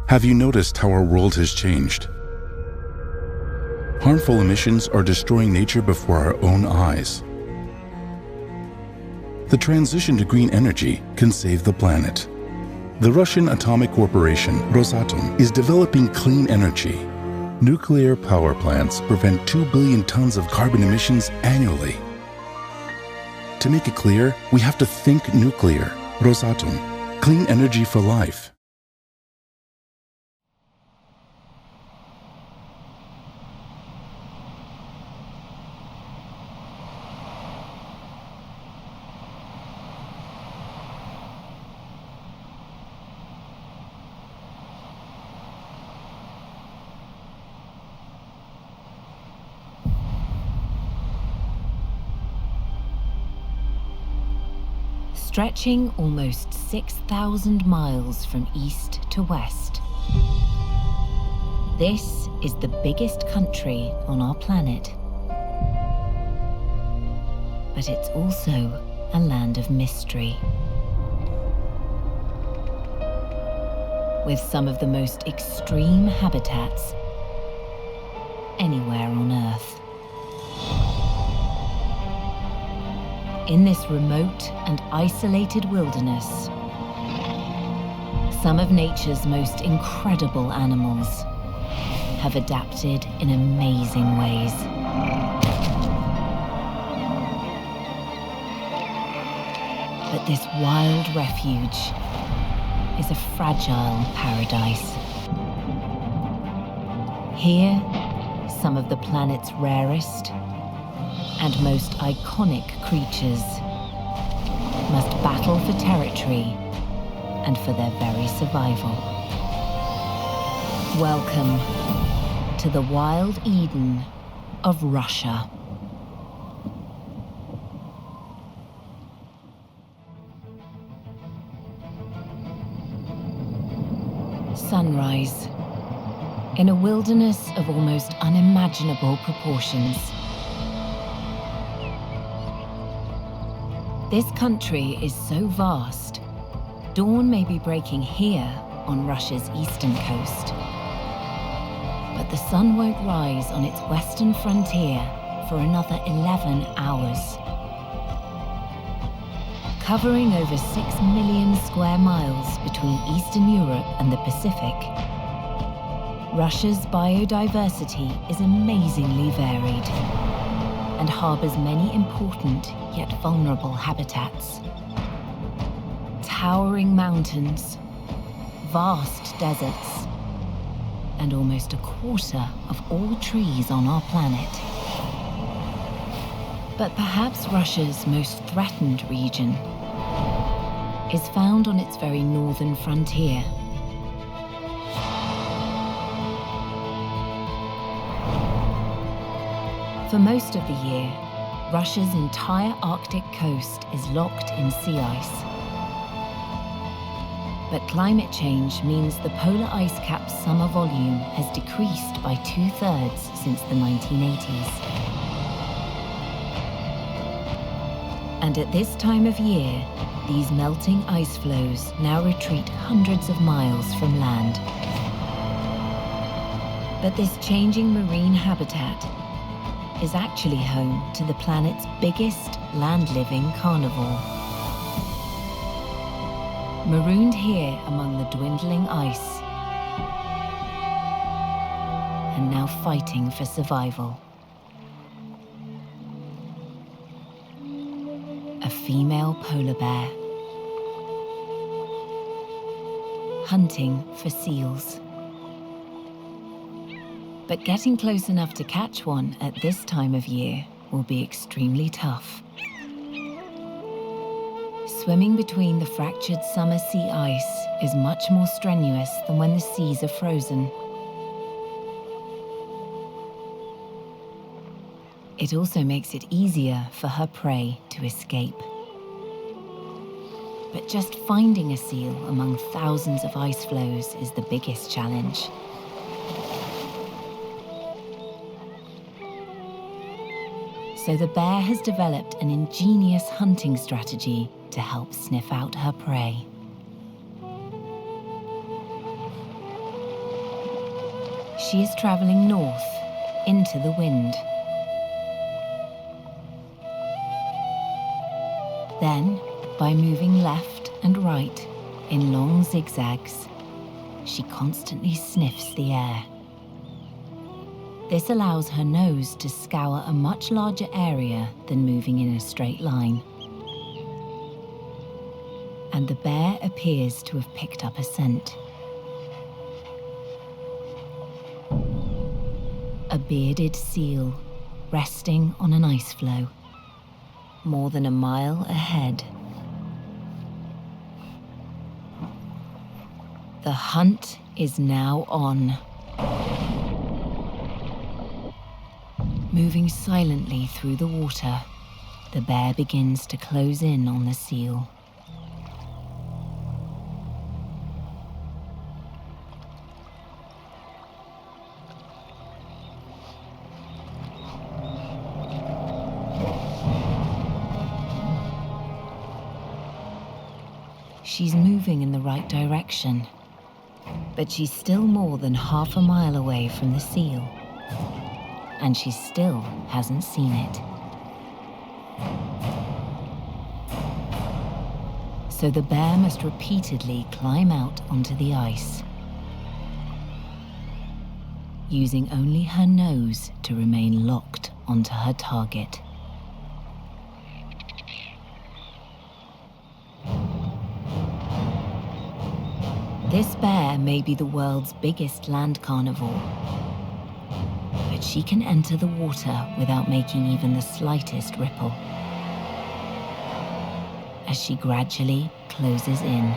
Have you noticed how our world has changed? Harmful emissions are destroying nature before our own eyes. The transition to green energy can save the planet. The Russian atomic corporation, Rosatom, is developing clean energy. Nuclear power plants prevent 2 billion tons of carbon emissions annually. To make it clear, we have to think nuclear. Rosatom, clean energy for life. Stretching almost 6,000 miles from east to west. This is the biggest country on our planet. But it's also a land of mystery. With some of the most extreme habitats anywhere on Earth. In this remote and isolated wilderness, some of nature's most incredible animals have adapted in amazing ways. But this wild refuge is a fragile paradise. Here, some of the planet's rarest and most iconic creatures must battle for territory and for their very survival. Welcome to the wild Eden of Russia. Sunrise in a wilderness of almost unimaginable proportions. This country is so vast, dawn may be breaking here on Russia's eastern coast. But the sun won't rise on its western frontier for another 11 hours. Covering over 6 million square miles between Eastern Europe and the Pacific, Russia's biodiversity is amazingly varied and harbors many important yet vulnerable habitats. Towering mountains, vast deserts, and almost a quarter of all trees on our planet. But perhaps Russia's most threatened region is found on its very northern frontier. For most of the year, Russia's entire Arctic coast is locked in sea ice. But climate change means the polar ice cap's summer volume has decreased by 2/3 since the 1980s. And at this time of year, these melting ice floes now retreat hundreds of miles from land. But this changing marine habitat is actually home to the planet's biggest land-living carnivore. Marooned here among the dwindling ice, and now fighting for survival. A female polar bear, hunting for seals. But getting close enough to catch one at this time of year will be extremely tough. Swimming between the fractured summer sea ice is much more strenuous than when the seas are frozen. It also makes it easier for her prey to escape. But just finding a seal among thousands of ice floes is the biggest challenge. So the bear has developed an ingenious hunting strategy to help sniff out her prey. She is traveling north, into the wind. Then, by moving left and right in long zigzags, she constantly sniffs the air. This allows her nose to scour a much larger area than moving in a straight line. And the bear appears to have picked up a scent. A bearded seal resting on an ice floe, more than a mile ahead. The hunt is now on. Moving silently through the water, the bear begins to close in on the seal. She's moving in the right direction, but she's still more than half a mile away from the seal, and she still hasn't seen it. So the bear must repeatedly climb out onto the ice, using only her nose to remain locked onto her target. This bear may be the world's biggest land carnivore, but she can enter the water without making even the slightest ripple, as she gradually closes in.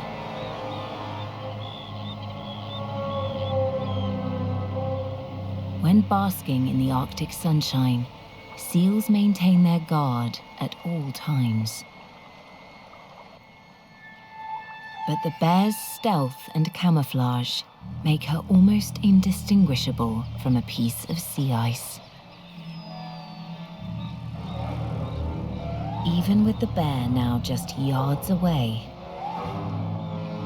When basking in the Arctic sunshine, seals maintain their guard at all times. But the bear's stealth and camouflage make her almost indistinguishable from a piece of sea ice. Even with the bear now just yards away,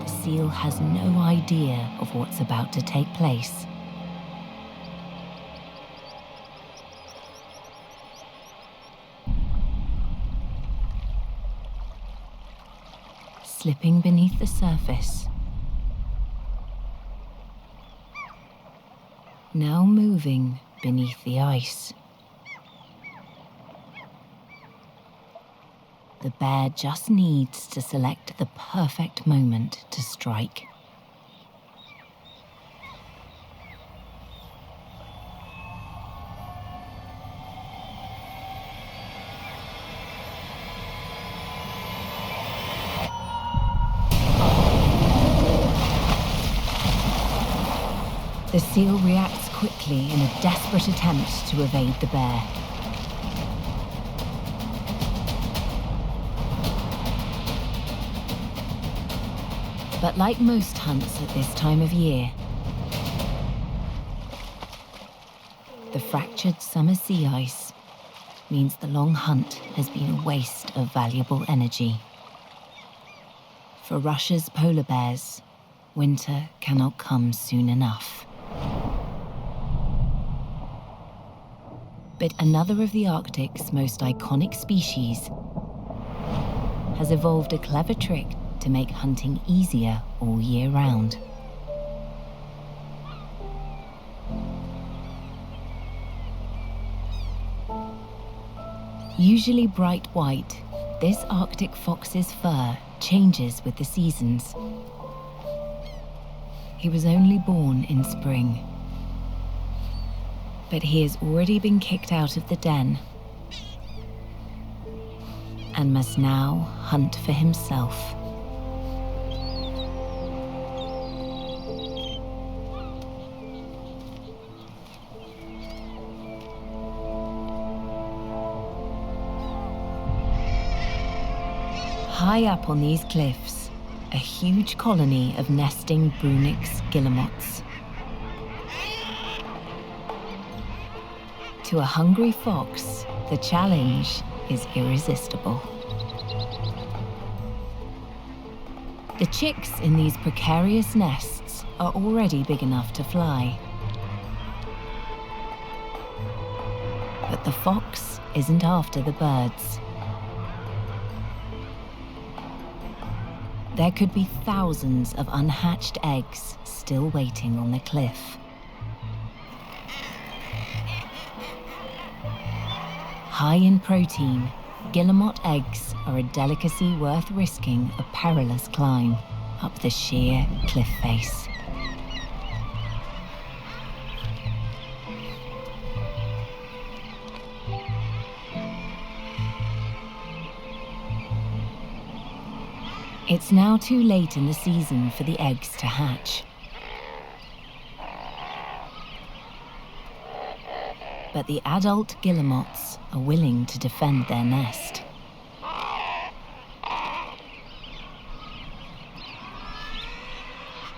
the seal has no idea of what's about to take place. Slipping beneath the surface, now moving beneath the ice. The bear just needs to select the perfect moment to strike. The seal reacts quickly in a desperate attempt to evade the bear. But like most hunts at this time of year, the fractured summer sea ice means the long hunt has been a waste of valuable energy. For Russia's polar bears, winter cannot come soon enough. But another of the Arctic's most iconic species has evolved a clever trick to make hunting easier all year round. Usually bright white, this Arctic fox's fur changes with the seasons. He was only born in spring, but he has already been kicked out of the den and must now hunt for himself. High up on these cliffs, a huge colony of nesting Brunix guillemots. To a hungry fox, the challenge is irresistible. The chicks in these precarious nests are already big enough to fly, But the fox isn't after the birds. There could be thousands of unhatched eggs still waiting on the cliff. High in protein, guillemot eggs are a delicacy worth risking a perilous climb up the sheer cliff face. It's now too late in the season for the eggs to hatch. But the adult guillemots are willing to defend their nest.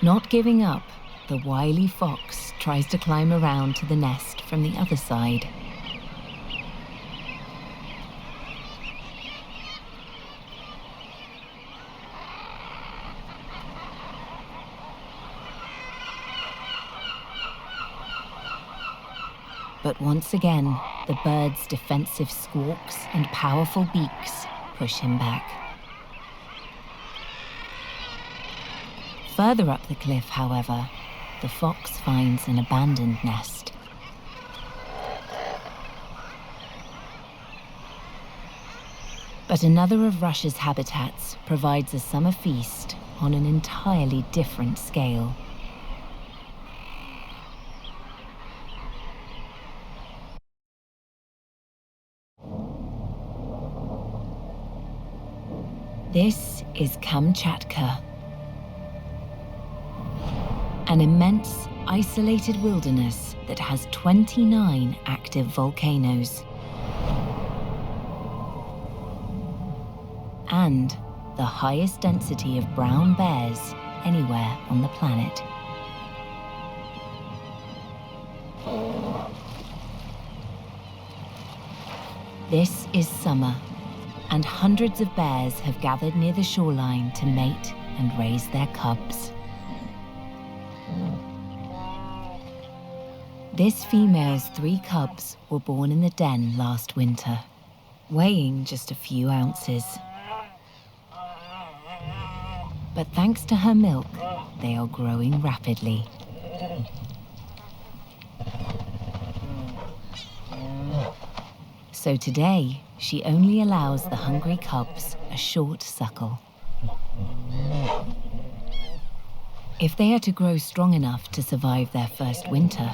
Not giving up, the wily fox tries to climb around to the nest from the other side. But once again, the bird's defensive squawks and powerful beaks push him back. Further up the cliff, however, the fox finds an abandoned nest. But another of Russia's habitats provides a summer feast on an entirely different scale. This is Kamchatka, an immense, isolated wilderness that has 29 active volcanoes. And the highest density of brown bears anywhere on the planet. This is summer, and hundreds of bears have gathered near the shoreline to mate and raise their cubs. This female's 3 cubs were born in the den last winter, weighing just a few ounces. But thanks to her milk, they are growing rapidly. So today, she only allows the hungry cubs a short suckle. If they are to grow strong enough to survive their first winter,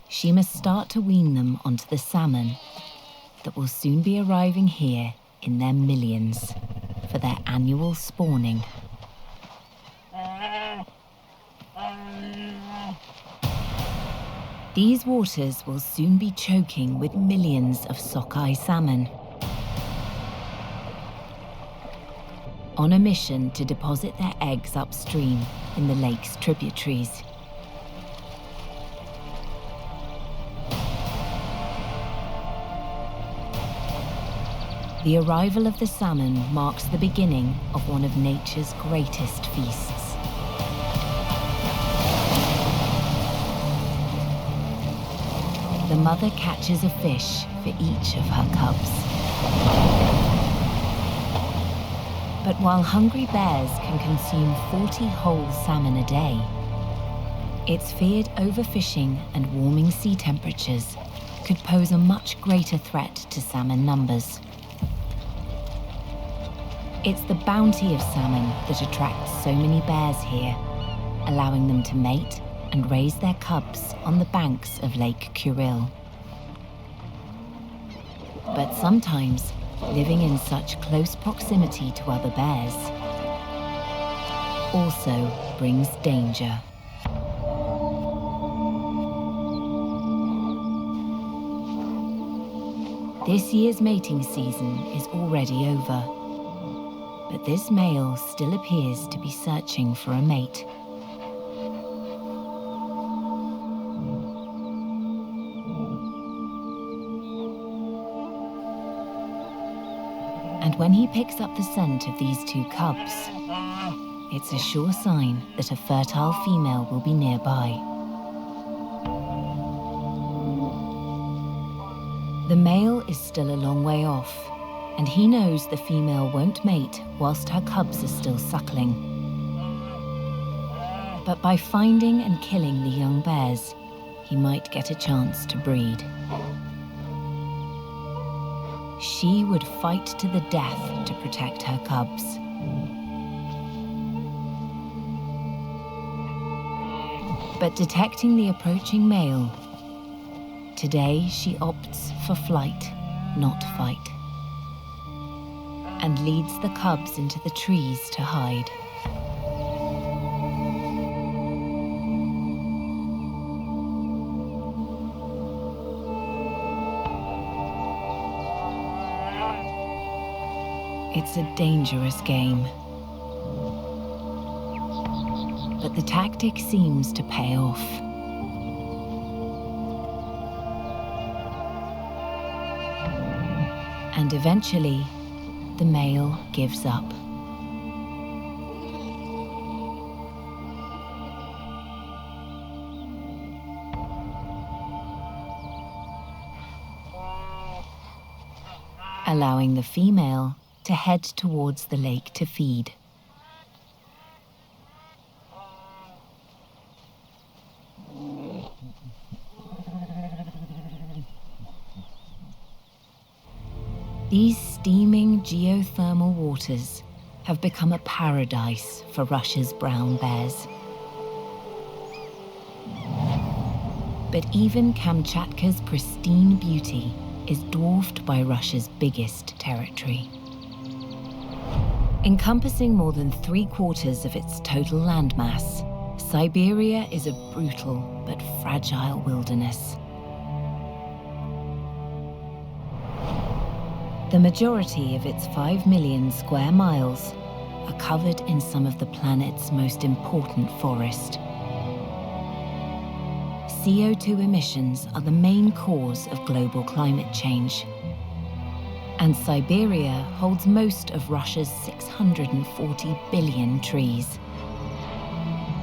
she must start to wean them onto the salmon that will soon be arriving here in their millions for their annual spawning. These waters will soon be choking with millions of sockeye salmon. On a mission to deposit their eggs upstream in the lake's tributaries. The arrival of the salmon marks the beginning of one of nature's greatest feasts. The mother catches a fish for each of her cubs. But while hungry bears can consume 40 whole salmon a day, it's feared overfishing and warming sea temperatures could pose a much greater threat to salmon numbers. It's the bounty of salmon that attracts so many bears here, allowing them to mate and raise their cubs on the banks of Lake Kuril. But sometimes, living in such close proximity to other bears also brings danger. This year's mating season is already over, but this male still appears to be searching for a mate. And when he picks up the scent of these 2 cubs, it's a sure sign that a fertile female will be nearby. The male is still a long way off, and he knows the female won't mate whilst her cubs are still suckling. But by finding and killing the young bears, he might get a chance to breed. She would fight to the death to protect her cubs. But detecting the approaching male, today she opts for flight, not fight, and leads the cubs into the trees to hide. It's a dangerous game, but the tactic seems to pay off. And eventually, the male gives up. Allowing the female to head towards the lake to feed. These steaming geothermal waters have become a paradise for Russia's brown bears. But even Kamchatka's pristine beauty is dwarfed by Russia's biggest territory. Encompassing more than 3/4 of its total landmass, Siberia is a brutal but fragile wilderness. The majority of its 5 million square miles are covered in some of the planet's most important forest. CO2 emissions are the main cause of global climate change. And Siberia holds most of Russia's 640 billion trees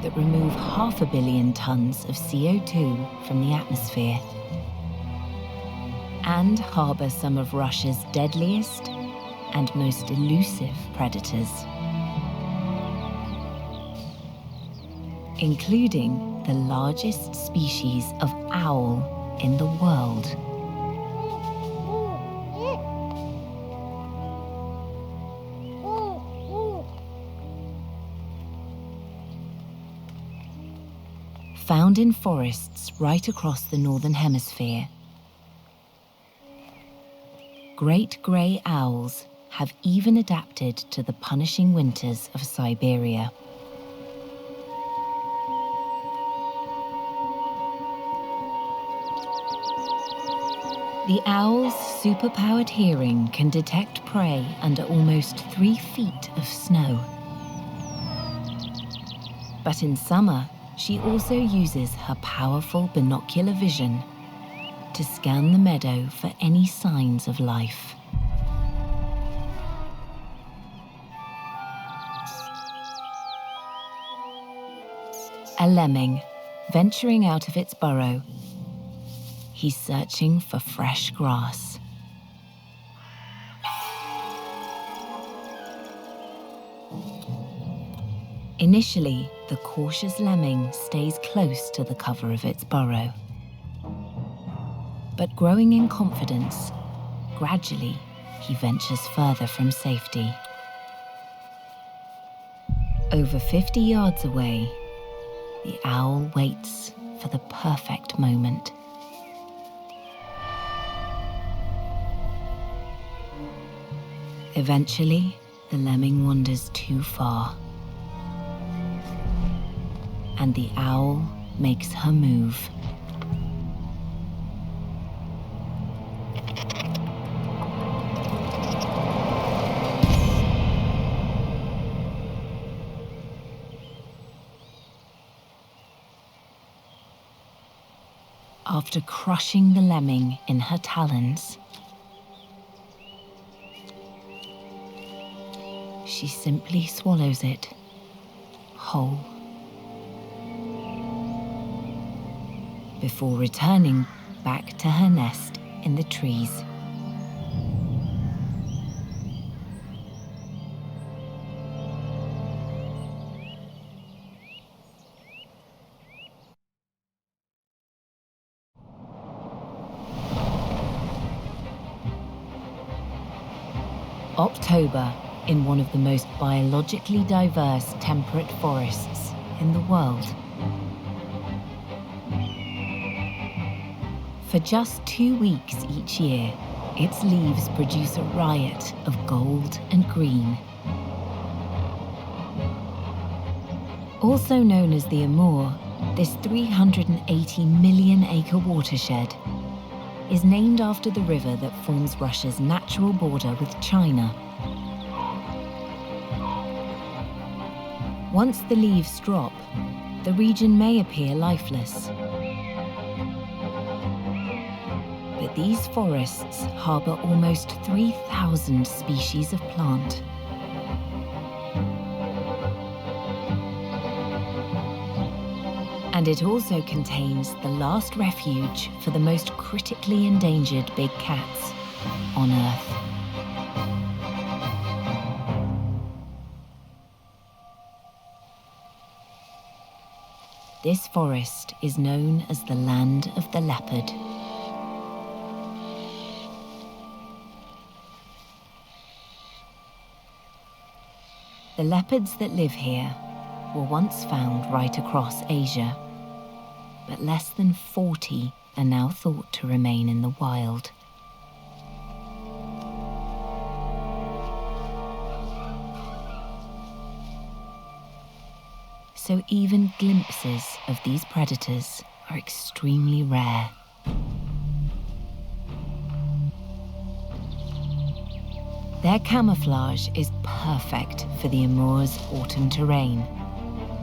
that remove 500 million tons of CO2 from the atmosphere and harbour some of Russia's deadliest and most elusive predators, including the largest species of owl in the world. Found in forests right across the Northern Hemisphere, great grey owls have even adapted to the punishing winters of Siberia. The owl's superpowered hearing can detect prey under almost 3 feet of snow. But in summer, she also uses her powerful binocular vision to scan the meadow for any signs of life. A lemming venturing out of its burrow. He's searching for fresh grass. Initially, the cautious lemming stays close to the cover of its burrow. But growing in confidence, gradually he ventures further from safety. Over 50 yards away, the owl waits for the perfect moment. Eventually, the lemming wanders too far, and the owl makes her move. After crushing the lemming in her talons, she simply swallows it whole, before returning back to her nest in the trees. October in one of the most biologically diverse temperate forests in the world. For just 2 weeks each year, its leaves produce a riot of gold and green. Also known as the Amur, this 380 million acre watershed is named after the river that forms Russia's natural border with China. Once the leaves drop, the region may appear lifeless. But these forests harbor almost 3,000 species of plant. And it also contains the last refuge for the most critically endangered big cats on Earth. This forest is known as the land of the leopard. The leopards that live here were once found right across Asia, but less than 40 are now thought to remain in the wild. So even glimpses of these predators are extremely rare. Their camouflage is perfect for the Amur's autumn terrain,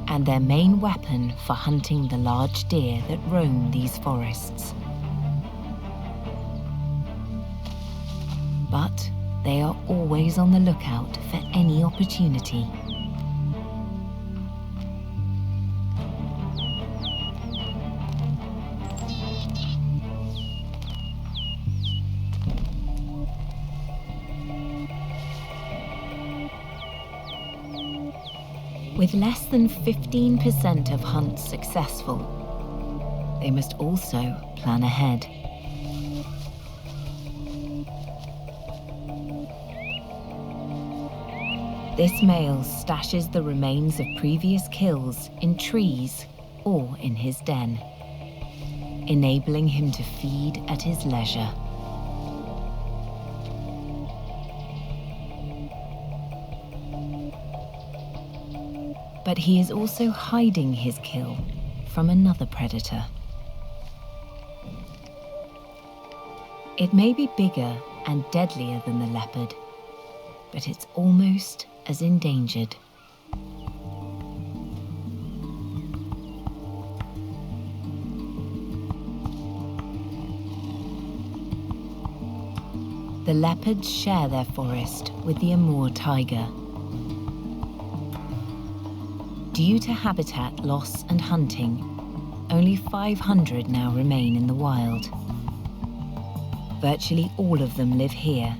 and their main weapon for hunting the large deer that roam these forests. But they are always on the lookout for any opportunity. With less than 15% of hunts successful, they must also plan ahead. This male stashes the remains of previous kills in trees or in his den, enabling him to feed at his leisure. But he is also hiding his kill from another predator. It may be bigger and deadlier than the leopard, but it's almost as endangered. The leopards share their forest with the Amur tiger. Due to habitat loss and hunting, only 500 now remain in the wild. Virtually all of them live here,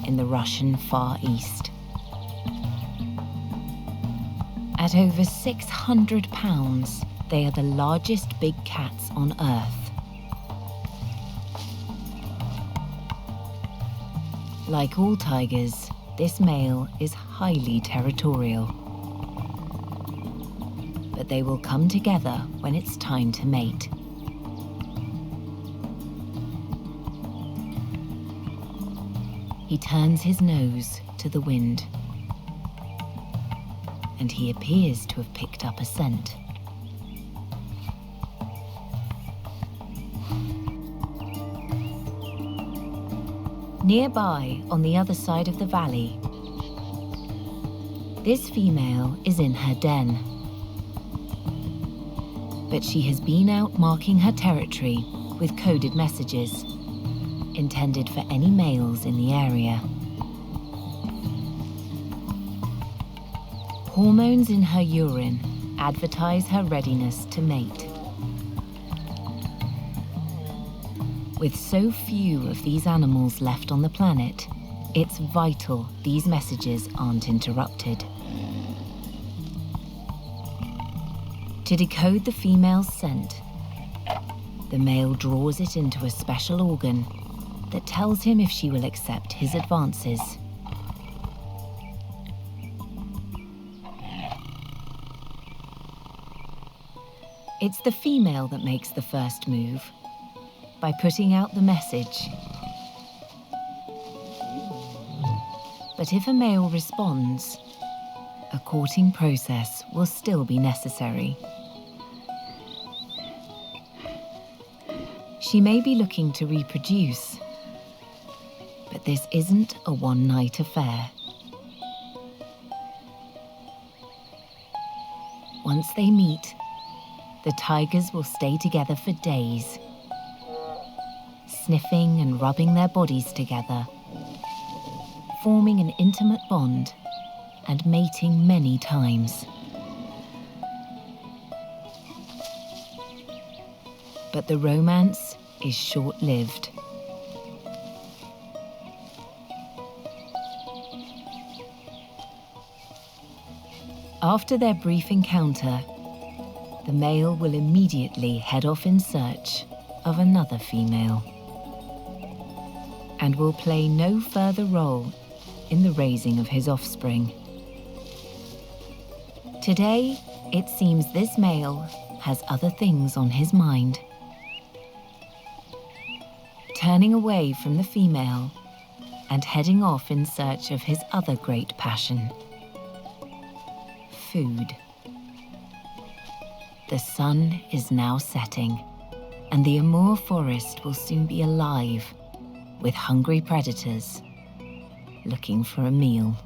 in the Russian Far East. At over 600 pounds, they are the largest big cats on Earth. Like all tigers, this male is highly territorial. But they will come together when it's time to mate. He turns his nose to the wind, and he appears to have picked up a scent. Nearby, on the other side of the valley, this female is in her den. But she has been out marking her territory with coded messages, intended for any males in the area. Hormones in her urine advertise her readiness to mate. With so few of these animals left on the planet, it's vital these messages aren't interrupted. To decode the female's scent, the male draws it into a special organ that tells him if she will accept his advances. It's the female that makes the first move by putting out the message. But if a male responds, a courting process will still be necessary. She may be looking to reproduce, but this isn't a one-night affair. Once they meet, the tigers will stay together for days, sniffing and rubbing their bodies together, forming an intimate bond and mating many times. But the romance is short-lived. After their brief encounter, the male will immediately head off in search of another female and will play no further role in the raising of his offspring. Today, it seems this male has other things on his mind. Turning away from the female and heading off in search of his other great passion, food. The sun is now setting, and the Amur forest will soon be alive with hungry predators looking for a meal.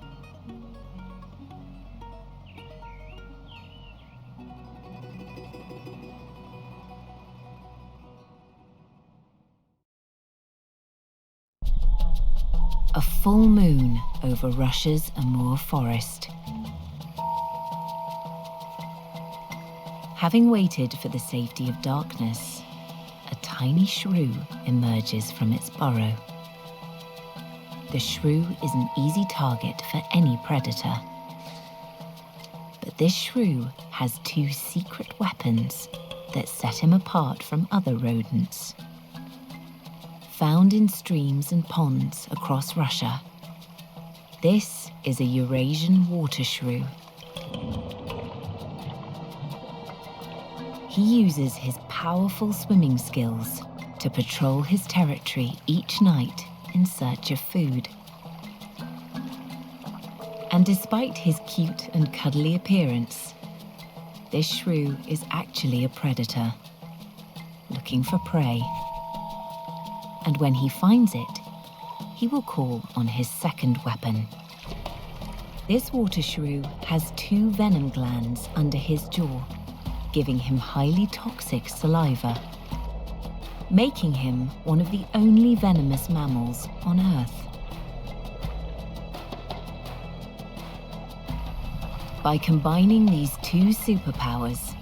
A full moon over Russia's Amur forest. Having waited for the safety of darkness, a tiny shrew emerges from its burrow. The shrew is an easy target for any predator. But this shrew has two secret weapons that set him apart from other rodents. Found in streams and ponds across Russia, this is a Eurasian water shrew. He uses his powerful swimming skills to patrol his territory each night in search of food. And despite his cute and cuddly appearance, this shrew is actually a predator, looking for prey. And when he finds it, he will call on his second weapon. This water shrew has two venom glands under his jaw, giving him highly toxic saliva, making him one of the only venomous mammals on Earth. By combining these two superpowers,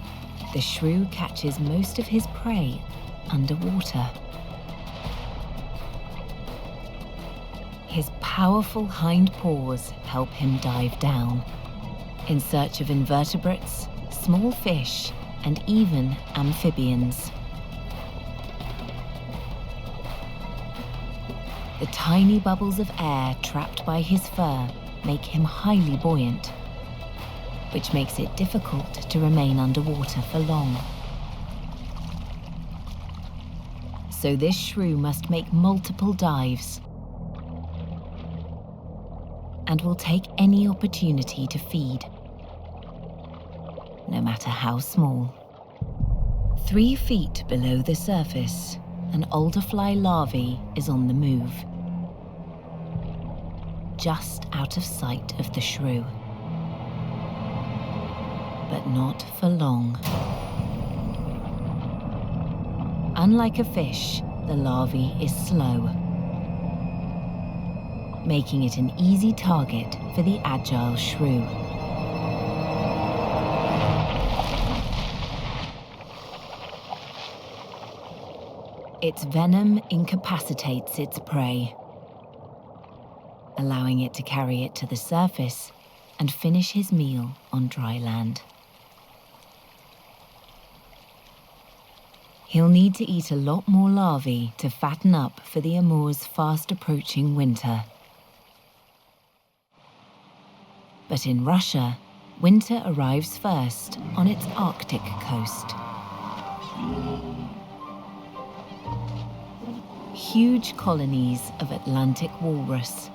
the shrew catches most of his prey underwater. His powerful hind paws help him dive down, in search of invertebrates, small fish, and even amphibians. The tiny bubbles of air trapped by his fur make him highly buoyant, which makes it difficult to remain underwater for long. So this shrew must make multiple dives and will take any opportunity to feed, no matter how small. 3 feet below the surface, an alderfly larvae is on the move, just out of sight of the shrew. But not for long. Unlike a fish, the larvae is slow, making it an easy target for the agile shrew. Its venom incapacitates its prey, allowing it to carry it to the surface and finish his meal on dry land. He'll need to eat a lot more larvae to fatten up for the Amur's fast-approaching winter. But in Russia, winter arrives first on its Arctic coast. Huge colonies of Atlantic walrus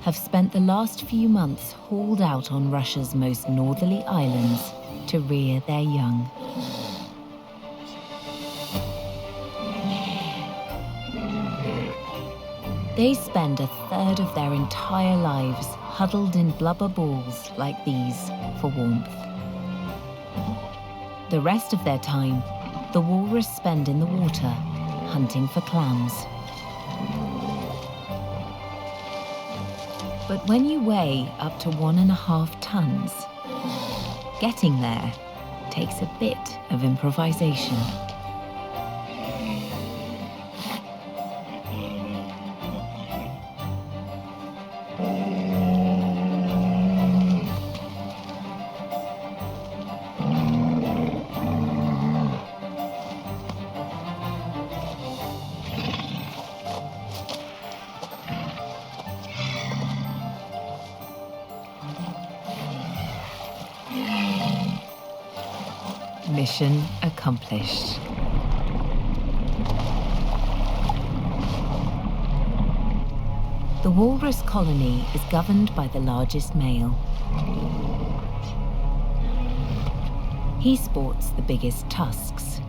have spent the last few months hauled out on Russia's most northerly islands to rear their young. They spend a third of their entire lives huddled in blubber balls like these for warmth. The rest of their time, the walrus spend in the water, hunting for clams. But when you weigh up to 1.5 tons, getting there takes a bit of improvisation. Mission accomplished. The walrus colony is governed by the largest male. He sports the biggest tusks,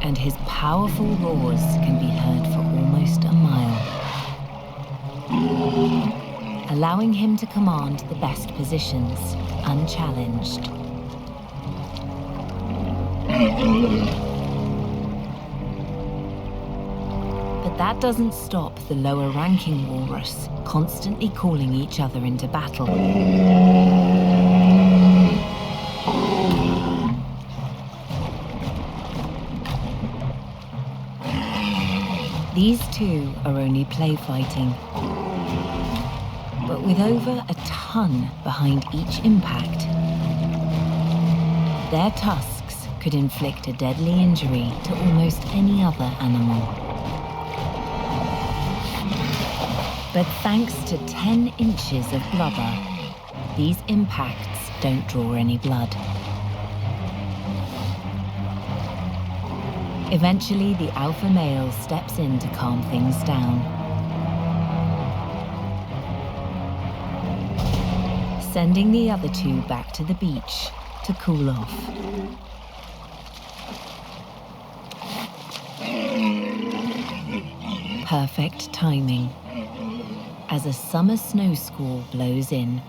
and his powerful roars can be heard for almost a mile, allowing him to command the best positions, unchallenged. But that doesn't stop the lower-ranking walrus constantly calling each other into battle. These two are only play fighting, but with over a ton behind each impact, their tusks could inflict a deadly injury to almost any other animal. But thanks to 10 inches of blubber, these impacts don't draw any blood. Eventually, the alpha male steps in to calm things down. Sending the other two back to the beach to cool off. Perfect timing as a summer snow squall blows in.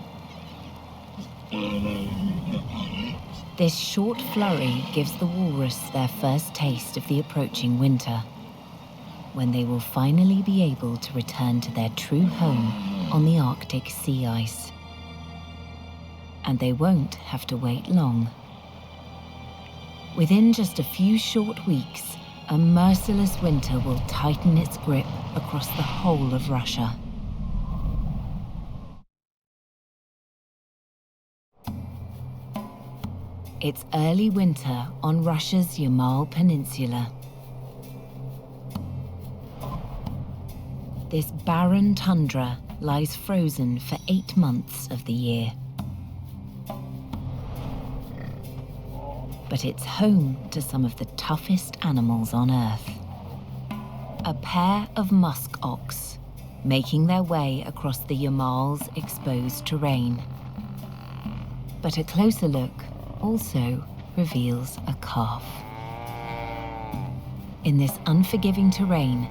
This short flurry gives the walrus their first taste of the approaching winter, when they will finally be able to return to their true home on the Arctic sea ice. And they won't have to wait long. Within just a few short weeks, a merciless winter will tighten its grip across the whole of Russia. It's early winter on Russia's Yamal Peninsula. This barren tundra lies frozen for 8 months of the year. But it's home to some of the toughest animals on Earth. A pair of musk ox making their way across the Yamal's exposed terrain. But a closer look also reveals a calf. In this unforgiving terrain,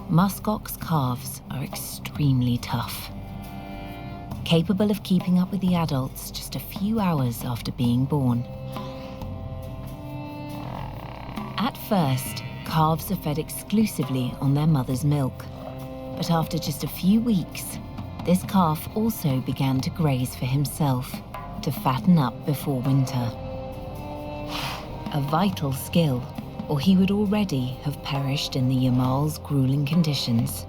muskox calves are extremely tough, capable of keeping up with the adults just a few hours after being born. At first, calves are fed exclusively on their mother's milk, but after just a few weeks, this calf also began to graze for himself to fatten up before winter. A vital skill, or he would already have perished in the Yamal's grueling conditions.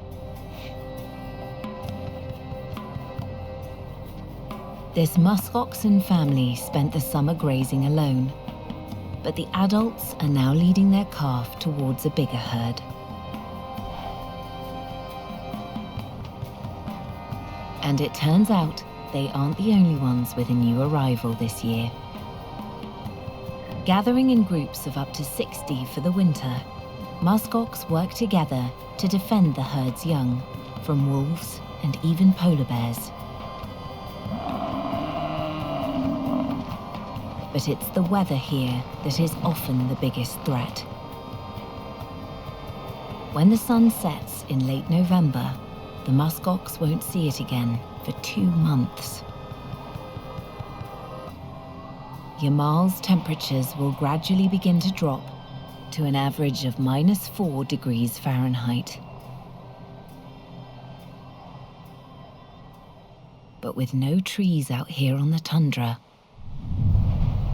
This muskoxen family spent the summer grazing alone, but the adults are now leading their calf towards a bigger herd. And it turns out they aren't the only ones with a new arrival this year. Gathering in groups of up to 60 for the winter, muskox work together to defend the herd's young from wolves and even polar bears. But it's the weather here that is often the biggest threat. When the sun sets in late November, the muskox won't see it again for 2 months. Yamal's temperatures will gradually begin to drop to an average of -4 degrees Fahrenheit. But with no trees out here on the tundra,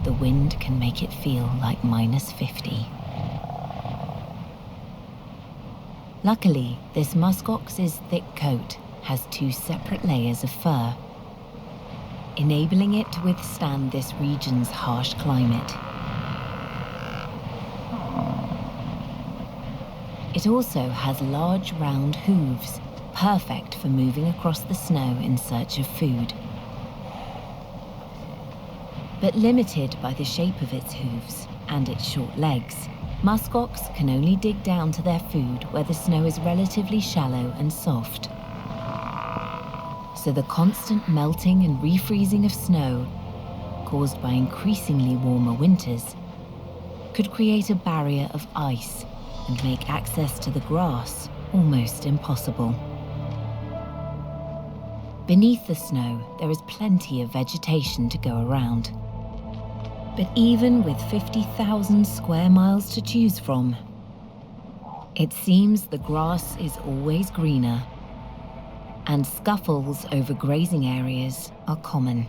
the wind can make it feel like -50. Luckily, this muskox's thick coat has 2 separate layers of fur, enabling it to withstand this region's harsh climate. It also has large round hooves, perfect for moving across the snow in search of food. But limited by the shape of its hooves and its short legs, muskox can only dig down to their food where the snow is relatively shallow and soft. So the constant melting and refreezing of snow, caused by increasingly warmer winters, could create a barrier of ice and make access to the grass almost impossible. Beneath the snow, there is plenty of vegetation to go around. But even with 50,000 square miles to choose from, it seems the grass is always greener, and scuffles over grazing areas are common.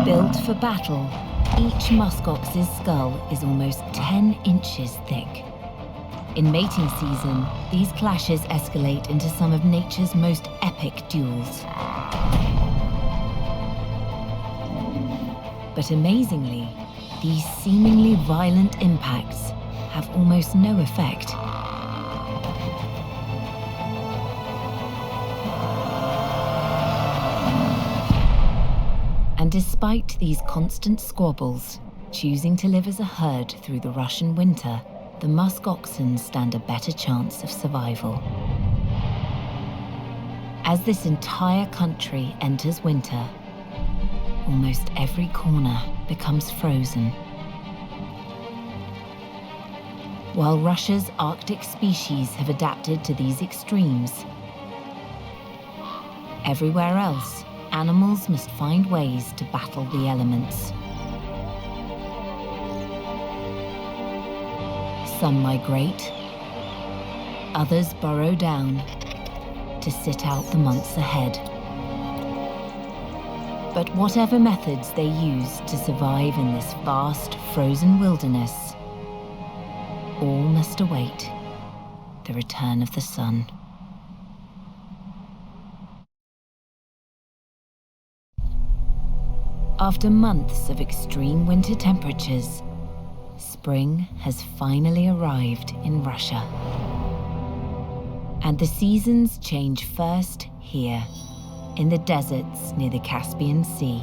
Built for battle, each muskox's skull is almost 10 inches thick. In mating season, these clashes escalate into some of nature's most epic duels. But amazingly, these seemingly violent impacts have almost no effect. And despite these constant squabbles, choosing to live as a herd through the Russian winter, the muskoxen stand a better chance of survival. As this entire country enters winter, almost every corner becomes frozen. While Russia's Arctic species have adapted to these extremes, everywhere else, animals must find ways to battle the elements. Some migrate, others burrow down to sit out the months ahead. But whatever methods they use to survive in this vast, frozen wilderness, all must await the return of the sun. After months of extreme winter temperatures, spring has finally arrived in Russia. And the seasons change first here, in the deserts near the Caspian Sea.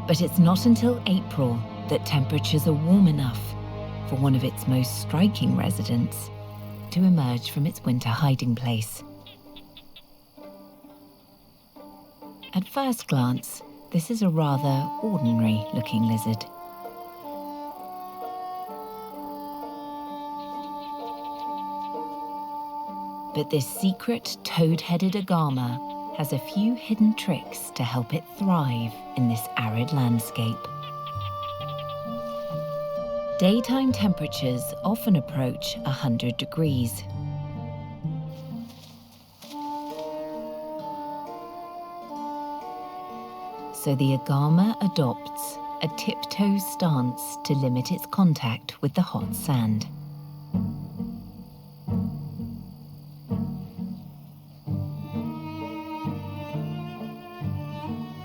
But it's not until April that temperatures are warm enough for one of its most striking residents to emerge from its winter hiding place. At first glance, this is a rather ordinary-looking lizard. But this secret toad-headed agama has a few hidden tricks to help it thrive in this arid landscape. Daytime temperatures often approach 100 degrees. So the agama adopts a tiptoe stance to limit its contact with the hot sand.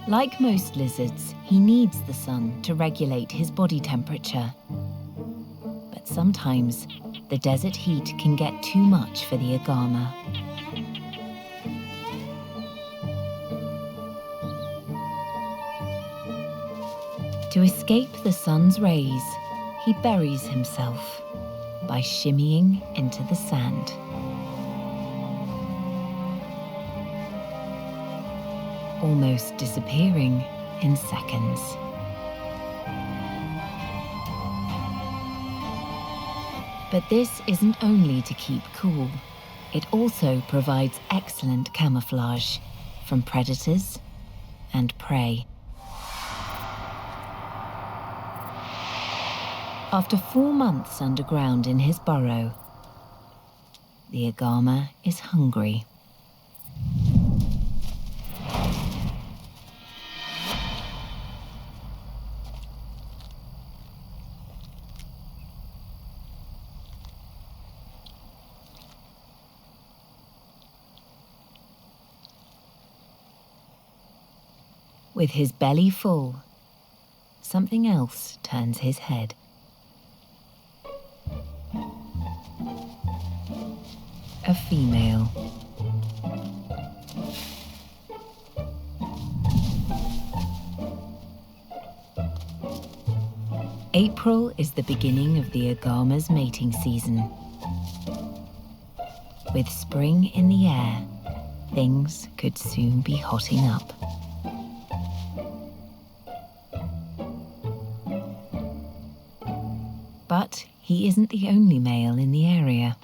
Like most lizards, he needs the sun to regulate his body temperature. But sometimes, the desert heat can get too much for the agama. To escape the sun's rays, he buries himself by shimmying into the sand. Almost disappearing in seconds. But this isn't only to keep cool. It also provides excellent camouflage from predators and prey. After 4 months underground in his burrow, the agama is hungry. With his belly full, something else turns his head. A female. April is the beginning of the agama's mating season. With spring in the air, things could soon be hotting up. But he isn't the only male in the area.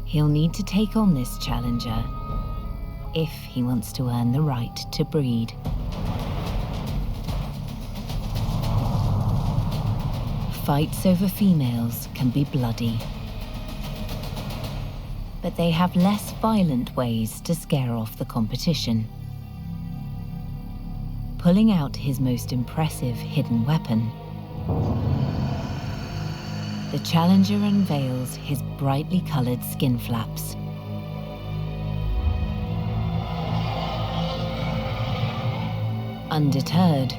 He'll need to take on this challenger if he wants to earn the right to breed. Fights over females can be bloody, but they have less violent ways to scare off the competition. Pulling out his most impressive hidden weapon, the challenger unveils his brightly colored skin flaps. Undeterred,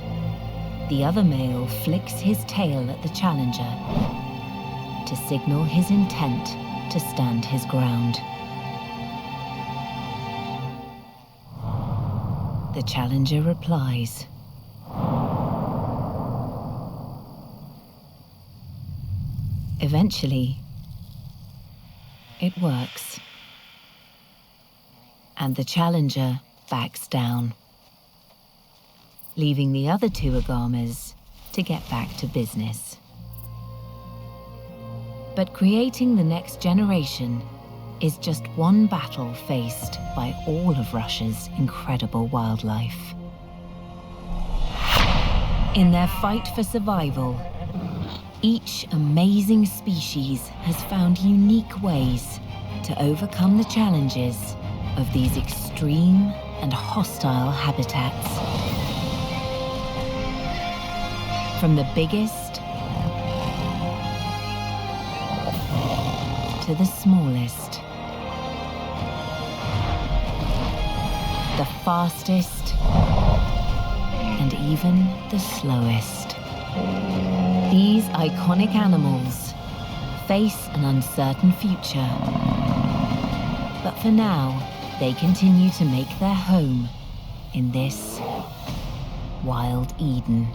the other male flicks his tail at the challenger to signal his intent to stand his ground. The challenger replies. Eventually, it works, and the challenger backs down, leaving the other two agamas to get back to business. But creating the next generation is just one battle faced by all of Russia's incredible wildlife. In their fight for survival, each amazing species has found unique ways to overcome the challenges of these extreme and hostile habitats. From the biggest to the smallest, the fastest and even the slowest. These iconic animals face an uncertain future, but for now, they continue to make their home in this wild Eden.